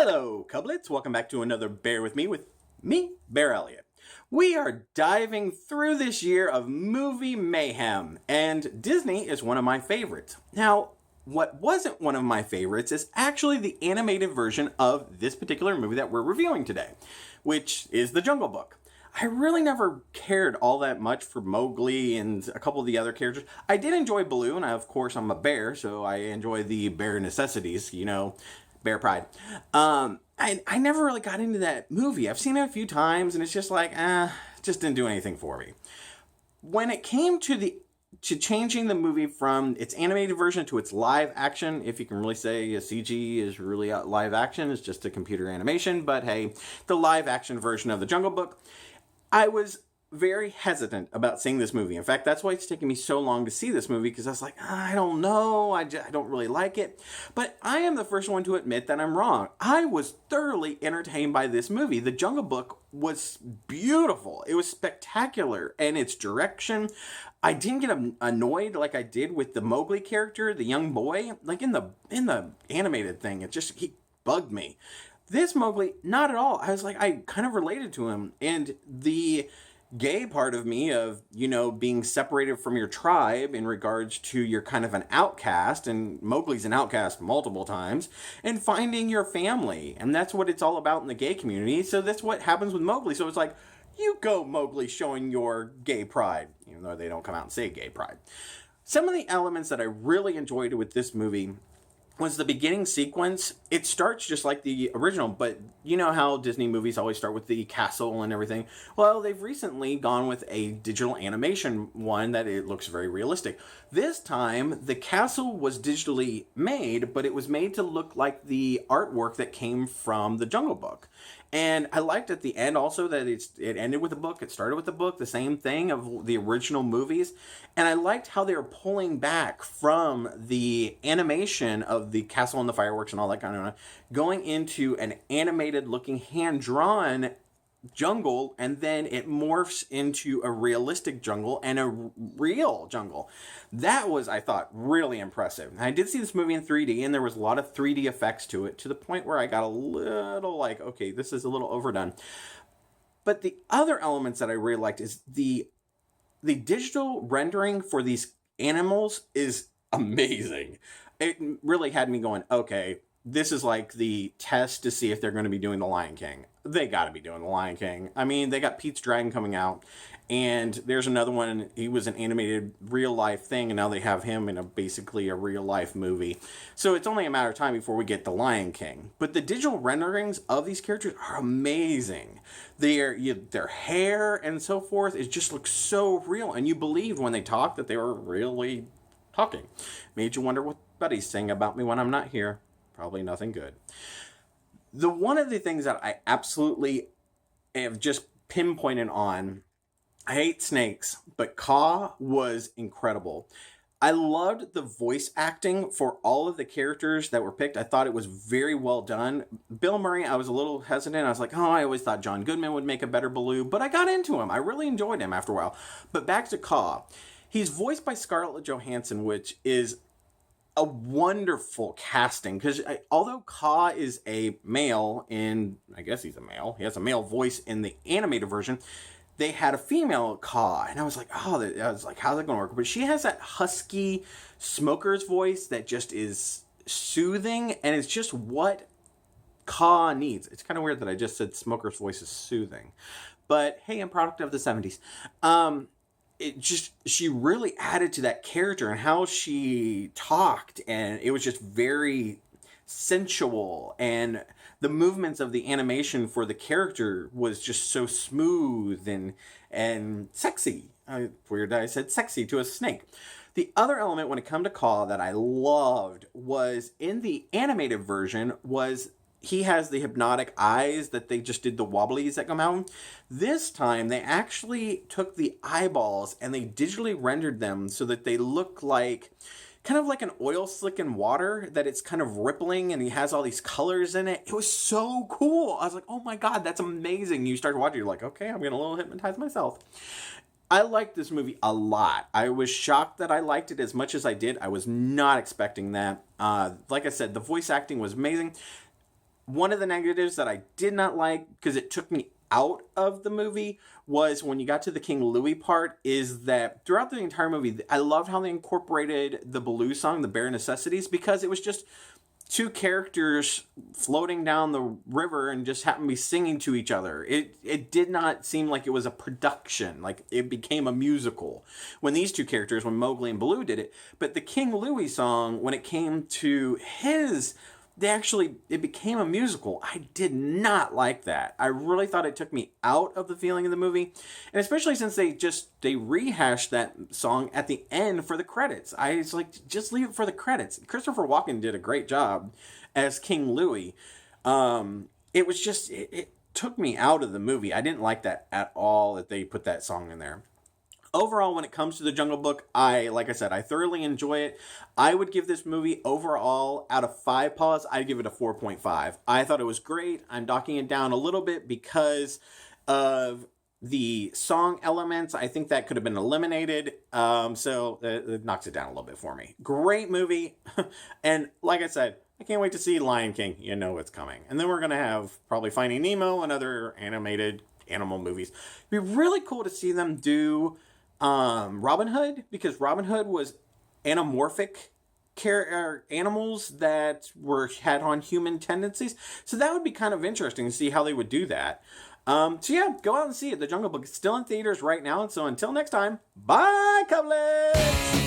Hello, Cublets. Welcome back to another Bear with me, BearElliott. We are diving through this year of movie mayhem, and Disney is one of my favorites. Now, what wasn't one of my favorites is actually the animated version of this particular movie that we're reviewing today, which is The Jungle Book. I really never cared all that much for Mowgli and a couple of the other characters. I did enjoy Baloo, and of course I'm a bear, so I enjoy the bear necessities, bear pride. I never really got into that movie. I've seen it a few times, and it's just like, just didn't do anything for me. When it came to changing the movie from its animated version to its live action, if you can really say a CG is really live action, it's just a computer animation, but hey, the live action version of The Jungle Book, I was very hesitant about seeing this movie. In fact, that's why it's taken me so long to see this movie, because I was like, I don't know, I don't really like it. But I am the first one to admit that I'm wrong. I was thoroughly entertained by this movie. The Jungle Book was beautiful. It was spectacular, and its direction. I didn't get annoyed like I did with the Mowgli character, the young boy. Like in the animated thing, he bugged me. This Mowgli, not at all. I was like, I kind of related to him, and the gay part of me of, being separated from your tribe in regards to you're kind of an outcast, and Mowgli's an outcast multiple times, and finding your family. And that's what it's all about in the gay community. So that's what happens with Mowgli. So it's like, you go, Mowgli, showing your gay pride, even though they don't come out and say gay pride. Some of the elements that I really enjoyed with this movie was the beginning sequence. It starts just like the original, but you know how Disney movies always start with the castle and everything? Well, they've recently gone with a digital animation one that it looks very realistic. This time, the castle was digitally made, but it was made to look like the artwork that came from The Jungle Book. And I liked at the end also that it ended with a book. It started with a book, the same thing of the original movies. And I liked how they were pulling back from the animation of the castle and the fireworks and all that kind of stuff, going into an animated looking hand-drawn jungle, and then it morphs into a realistic jungle and a real jungle. That was, I thought, really impressive. I did see this movie in 3D, and there was a lot of 3D effects to it, to the point where I got a little like, okay, this is a little overdone. But the other elements that I really liked is the digital rendering for these animals is amazing. It really had me going, okay, this is like the test to see if they're going to be doing The Lion King. They got to be doing The Lion King. I mean, they got Pete's Dragon coming out, and there's another one. He was an animated real-life thing, and now they have him in basically a real-life movie. So it's only a matter of time before we get The Lion King. But the digital renderings of these characters are amazing. Their hair and so forth, it just looks so real, and you believed when they talked that they were really talking. Made you wonder what Buddy's saying about me when I'm not here. Probably nothing good. One of the things that I absolutely have just pinpointed on, I hate snakes, but Kaa was incredible. I loved the voice acting for all of the characters that were picked. I thought it was very well done. Bill Murray, I was a little hesitant. I was like, I always thought John Goodman would make a better Baloo, but I got into him. I really enjoyed him after a while. But back to Kaa. He's voiced by Scarlett Johansson, which is a wonderful casting, because although Kaa is a male I guess he's a male, he has a male voice in the animated version, they had a female Kaa, and I was like, how's that going to work? But she has that husky smoker's voice that just is soothing, and it's just what Kaa needs. It's kind of weird that I just said smoker's voice is soothing, but hey, I'm product of the 70s. She really added to that character and how she talked, and it was just very sensual, and the movements of the animation for the character was just so smooth and sexy. Weird that I said sexy to a snake. The other element when it come to Kaa that I loved was in the animated version was he has the hypnotic eyes that they just did the wobblies that come out. This time, they actually took the eyeballs and they digitally rendered them so that they look like, kind of like an oil slick in water, that it's kind of rippling and he has all these colors in it. It was so cool. I was like, oh my God, that's amazing. You start watching, you're like, okay, I'm going to a little hypnotize myself. I liked this movie a lot. I was shocked that I liked it as much as I did. I was not expecting that. Like I said, the voice acting was amazing. One of the negatives that I did not like, because it took me out of the movie, was when you got to the King Louie part, is that throughout the entire movie, I loved how they incorporated the Baloo song, the Bare Necessities, because it was just two characters floating down the river and just happened to be singing to each other. It did not seem like it was a production, like it became a musical when these two characters, when Mowgli and Baloo did it. But the King Louie song, when it came to it became a musical. I did not like that. I really thought it took me out of the feeling of the movie. And especially since they rehashed that song at the end for the credits. I was like, just leave it for the credits. Christopher Walken did a great job as King Louie. It was just, it took me out of the movie. I didn't like that at all, that they put that song in there. Overall, when it comes to The Jungle Book, like I said, I thoroughly enjoy it. I would give this movie overall, out of 5 paws, I'd give it a 4.5. I thought it was great. I'm docking it down a little bit because of the song elements. I think that could have been eliminated. So it knocks it down a little bit for me. Great movie. And like I said, I can't wait to see Lion King. You know what's coming. And then we're going to have probably Finding Nemo and other animated animal movies. It'd be really cool to see them do Robin Hood, because Robin Hood was anamorphic animals that had on human tendencies. So that would be kind of interesting to see how they would do that. So yeah, go out and see it. The Jungle Book is still in theaters right now. And so until next time, bye, Cublets!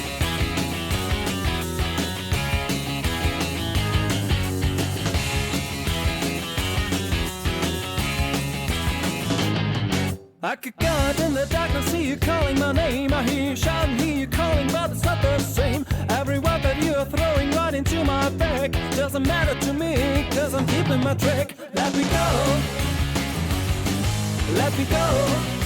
I could go out in the darkness, see you calling my name. I hear you shouting, hear you calling, but it's not the same. Every word that you are throwing right into my back doesn't matter to me, cause I'm keeping my track. Let me go, let me go.